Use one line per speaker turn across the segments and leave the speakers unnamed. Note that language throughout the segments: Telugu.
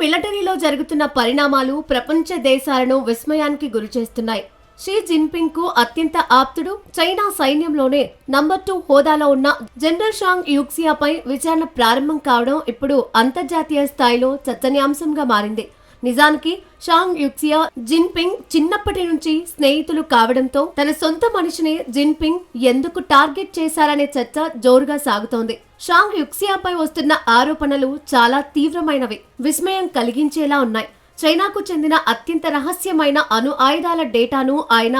మిలిటరీలో జరుగుతున్న పరిణామాలు ప్రపంచ దేశాలను విస్మయానికి గురిచేస్తున్నాయి. షీ జిన్పింగ్ కు అత్యంత ఆప్తుడు, చైనా సైన్యంలోనే నంబర్ 2 హోదాలో ఉన్న జనరల్ షాంగ్ యూక్సియాపై విచారణ ప్రారంభం కావడం ఇప్పుడు అంతర్జాతీయ స్థాయిలో చర్చనీయాంశంగా మారింది. నిజానికి షాంగ్ యూక్సియా జిన్పింగ్ చిన్నప్పటి నుంచి స్నేహితులు కావడంతో తన సొంత మనిషిని జిన్పింగ్ ఎందుకు టార్గెట్ చేశారనే చర్చ జోరుగా సాగుతోంది. షాంగ్ యూక్సియాపై వస్తున్న ఆరోపణలు చాలా తీవ్రమైనవి, విస్మయం కలిగించేలా ఉన్నాయి. చైనాకు చెందిన అత్యంత రహస్యమైన అణు ఆయుధాల డేటాను ఆయన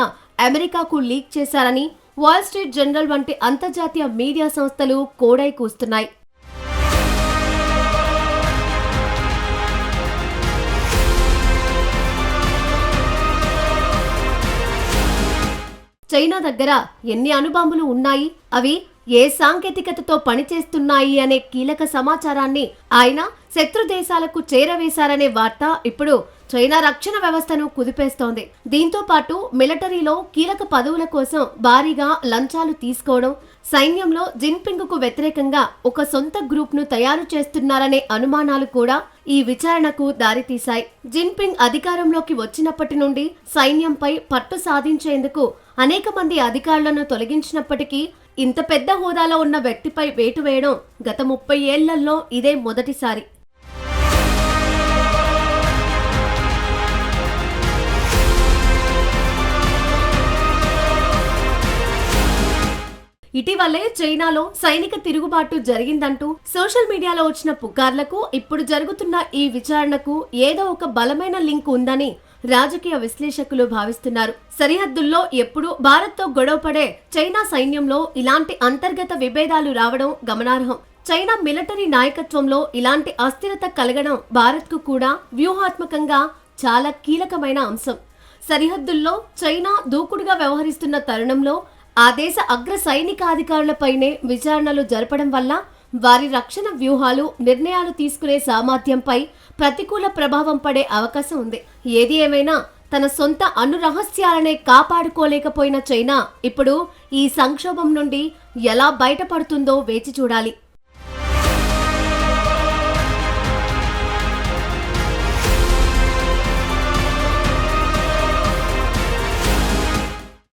అమెరికాకు లీక్ చేశారని వాల్ స్ట్రీట్ జర్నల్ వంటి అంతర్జాతీయ మీడియా సంస్థలు కోడై కూస్తున్నాయి. చైనా దగ్గర ఎన్ని అణుబాంబులు ఉన్నాయి, అవి ఏ సాంకేతికతతో పనిచేస్తున్నాయి అనే కీలక సమాచారాన్ని ఆయన శత్రు దేశాలకు చేరవేశారనే వార్త ఇప్పుడు చైనా రక్షణ వ్యవస్థను కుదిపేస్తోంది. దీంతో పాటు మిలిటరీలో కీలక పదవుల కోసం భారీగా లంచాలు తీసుకోవడం, సైన్యంలో జిన్పింగ్ కు వ్యతిరేకంగా ఒక సొంత గ్రూప్ ను తయారు చేస్తున్నారనే అనుమానాలు కూడా ఈ విచారణకు దారితీశాయి. జిన్పింగ్ అధికారంలోకి వచ్చినప్పటి నుండి సైన్యంపై పట్టు సాధించేందుకు అనేక మంది అధికారులను తొలగించినప్పటికీ ఇంత పెద్ద హోదాలో ఉన్న వ్యక్తిపై వేటు వేయడం గత 30 ఏళ్లలో ఇదే మొదటిసారి. ఇటీవలే చైనాలో సైనిక తిరుగుబాటు జరిగిందంటూ సోషల్ మీడియాలో వచ్చిన పుకార్లకు ఇప్పుడు జరుగుతున్న ఈ విచారణకు ఏదో ఒక బలమైన లింక్ ఉందని రాజకీయ విశ్లేషకులు భావిస్తున్నారు. సరిహద్దుల్లో ఎప్పుడూ భారత్తో గొడవపడే చైనా సైన్యంలో ఇలాంటి అంతర్గత విభేదాలు రావడం గమనార్హం. చైనా మిలిటరీ నాయకత్వంలో ఇలాంటి అస్థిరత కలగడం భారత్కు కూడా వ్యూహాత్మకంగా చాలా కీలకమైన అంశం. సరిహద్దుల్లో చైనా దూకుడుగా వ్యవహరిస్తున్న తరుణంలో ఆ దేశ అగ్ర సైనికాధికారులపైనే విచారణలు జరపడం వల్ల వారి రక్షణ వ్యూహాలు, నిర్ణయాలు తీసుకునే సామర్థ్యంపై ప్రతికూల ప్రభావం పడే అవకాశం ఉంది. ఏది ఏమైనా తన సొంత అణు రహస్యాలనే కాపాడుకోలేకపోయిన చైనా ఇప్పుడు ఈ సంక్షోభం నుండి ఎలా బయటపడుతుందో వేచి చూడాలి.